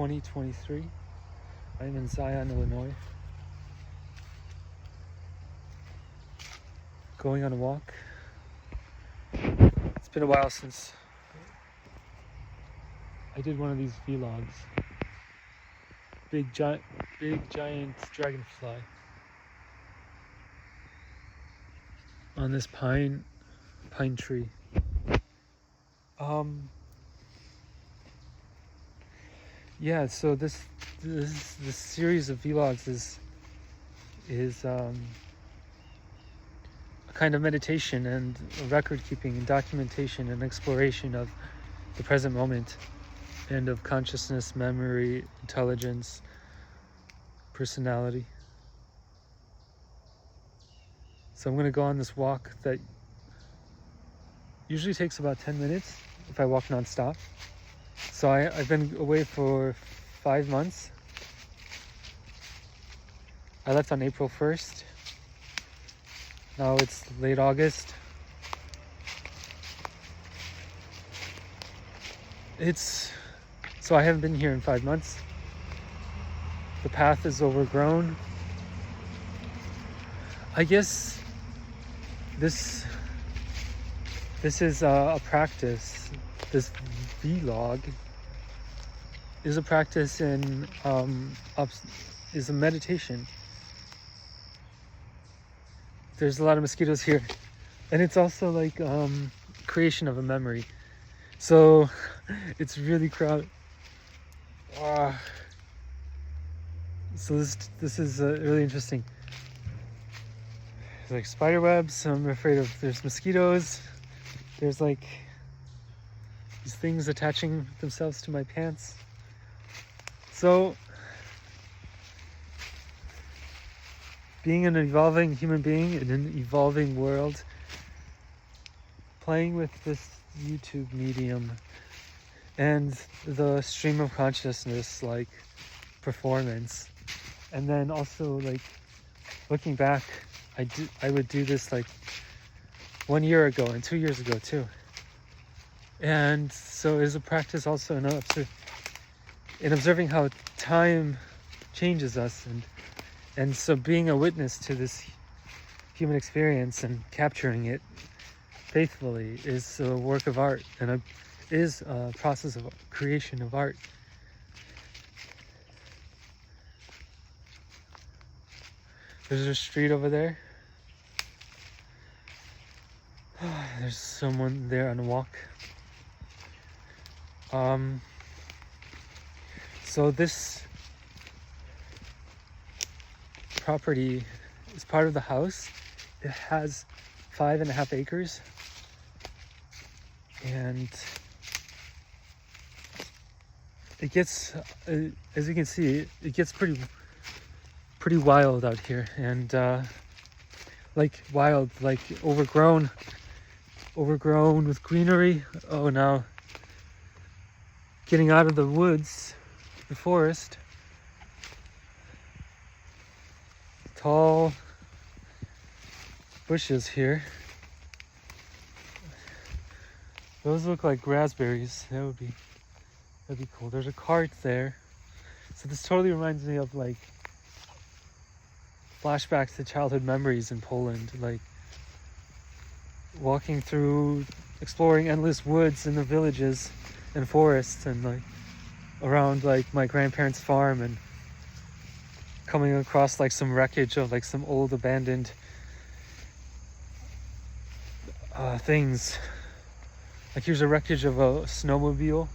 2023. I'm in Zion, Illinois. Going on a walk. It's been a while since I did one of these vlogs. Big giant dragonfly on this pine tree. Yeah, so this series of vlogs is a kind of meditation and record keeping and documentation and exploration of the present moment and of consciousness, memory, intelligence, personality. So I'm going to go on this walk that usually takes about 10 minutes if I walk nonstop. So I've been away for 5 months. I left on April 1st. Now it's late August. So I haven't been here in 5 months. The path is overgrown. I guess this is a practice. This vlog is a practice in is a meditation. There's a lot of mosquitoes here, and it's also like creation of a memory. So it's really crowded. So this is really interesting. There's like spider webs. I'm afraid of. There's mosquitoes. There's like these things attaching themselves to my pants. So being an evolving human being in an evolving world, playing with this YouTube medium and the stream of consciousness like performance, and then also like looking back, I would do this like 1 year ago and 2 years ago too. And so is a practice also in observing how time changes us, and so being a witness to this human experience and capturing it faithfully is a work of art, and is a process of creation of art. There's a street over there. There's someone there on a walk. So this property is part of the house. It has 5.5 acres, and it gets, as you can see, it gets pretty wild out here, and like wild, like overgrown with greenery. Oh, now getting out of the woods, the forest, tall bushes here. Those look like raspberries. That'd be cool. There's a cart there. So this totally reminds me of like flashbacks to childhood memories in Poland, like walking through, exploring endless woods in the villages and forests, and like around like my grandparents' farm, and coming across like some wreckage of like some old abandoned things. Like here's a wreckage of a snowmobile.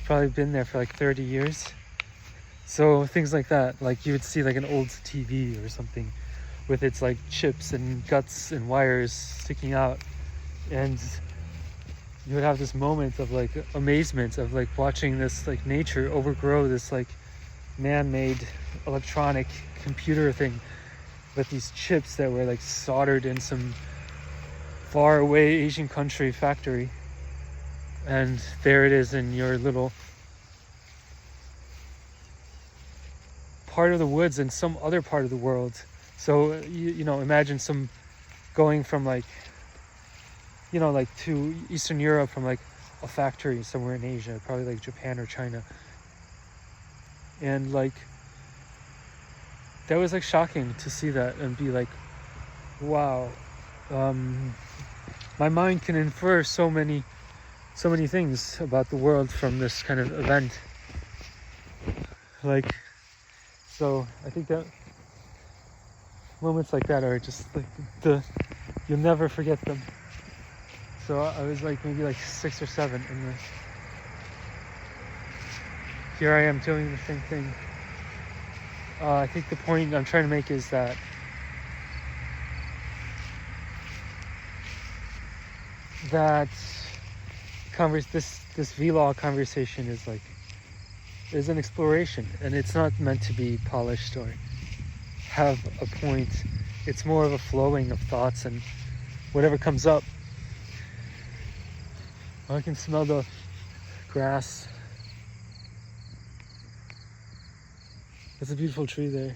Probably been there for like 30 years. So things like that, like you would see like an old TV or something with its like chips and guts and wires sticking out, and you would have this moment of like amazement of like watching this like nature overgrow this like man-made electronic computer thing with these chips that were like soldered in some far away Asian country factory, and there it is in your little part of the woods in some other part of the world. So you know, imagine some going from like, you know, like to Eastern Europe from like a factory somewhere in Asia, probably like Japan or China. And like that was like shocking to see that and be like, wow, my mind can infer so many things about the world from this kind of event. Like, so I think that moments like that are just like you'll never forget them. So I was like maybe like 6 or 7, and here I am doing the same thing. I think the point I'm trying to make is that this vlog conversation is an exploration, and it's not meant to be polished or have a point. It's more of a flowing of thoughts and whatever comes up. I can smell the grass. There's a beautiful tree there.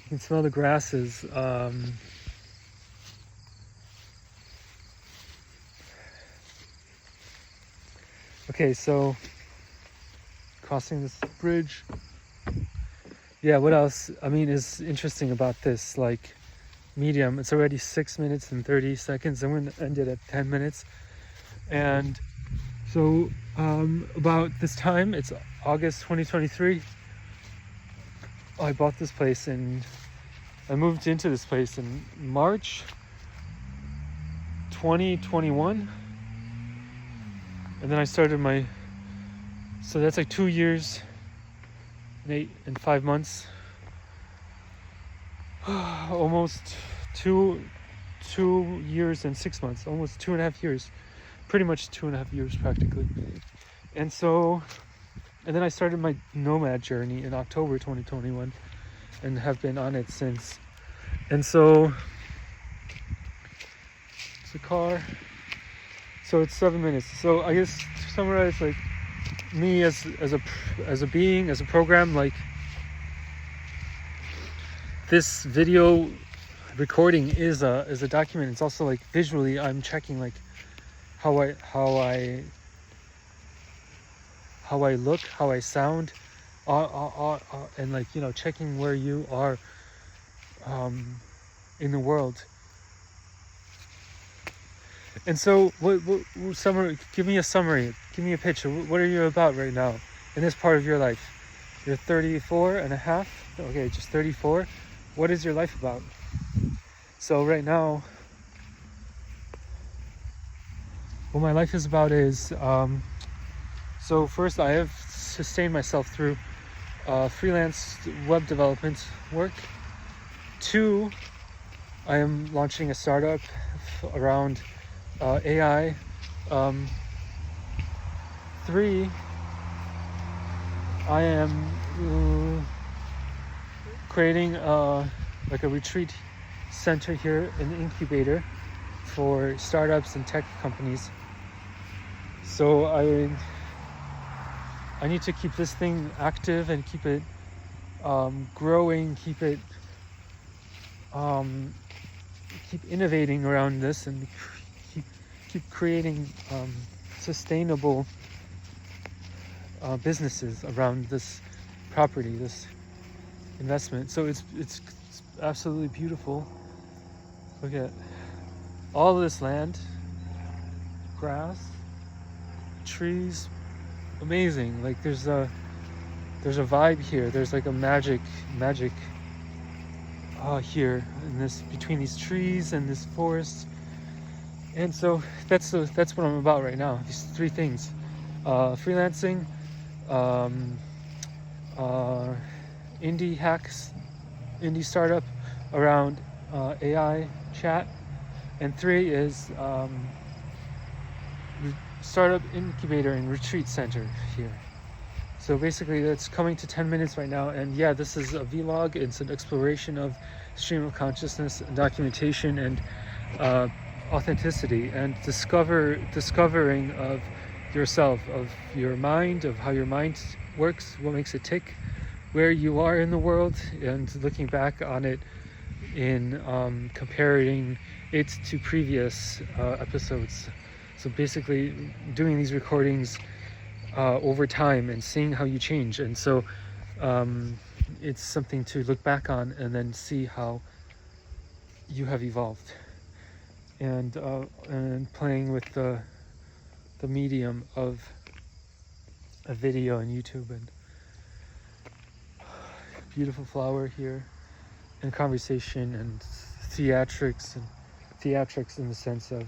You can smell the grasses. Okay, so crossing this bridge. Yeah, what else? I mean, is interesting about this like medium? It's already 6 minutes and 30 seconds. I'm going to end it at 10 minutes. And so about this time, it's August 2023. I bought this place and I moved into this place in March 2021. And then I started so that's like 2 years and 8 and 5 months. Almost two years and 6 months, almost 2.5 years, pretty much 2.5 years practically. And then I started my nomad journey in October 2021 and have been on it since. And so it's a car. So it's 7 minutes. So I guess to summarize, like me as a being, as a program, like this video recording is a document. It's also like visually I'm checking like how I look, how I sound, and like, you know, checking where you are in the world. And so what summary, give me a summary, give me a picture. What are you about right now in this part of your life? You're 34 and a half. Okay, just 34. What is your life about? So right now, what my life is about is, so first I have sustained myself through freelance web development work. 2, I am launching a startup around AI. 3, I am creating like a retreat center here, an incubator for startups and tech companies. So I need to keep this thing active and keep it growing, keep innovating around this, and keep creating sustainable businesses around this property, this investment. So it's absolutely beautiful. Look at all of this land, grass, trees, amazing. Like there's a vibe here. There's like a magic here in this, between these trees and this forest. And so that's what I'm about right now. These 3 things: freelancing, indie hacks, indie startup around AI chat, and 3 is startup incubator and retreat center here. So basically that's coming to 10 minutes right now. And yeah, this is a vlog. It's an exploration of stream of consciousness, documentation, and authenticity, and discovering of yourself, of your mind, of how your mind works, what makes it tick, where you are in the world, and looking back on it in comparing it to previous episodes So basically doing these recordings over time and seeing how you change. And so it's something to look back on and then see how you have evolved. And playing with the medium of a video and YouTube, and beautiful flower here, and conversation and theatrics in the sense of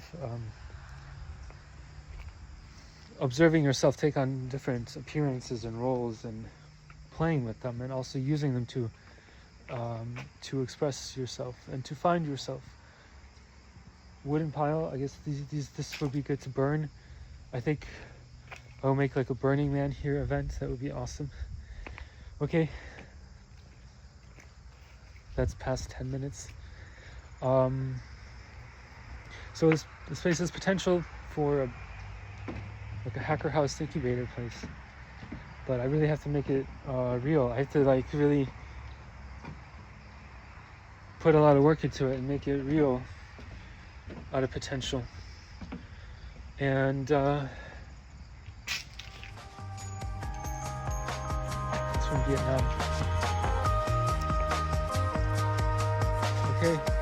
observing yourself take on different appearances and roles and playing with them, and also using them to express yourself and to find yourself. Wooden pile, I guess this would be good to burn. I think I'll make like a Burning Man here event. That would be awesome. Okay, that's past 10 minutes. So this place has potential for like a hacker house incubator place, but I really have to make it real. I have to like really put a lot of work into it and make it real out of potential. And it's from Vietnam. Okay.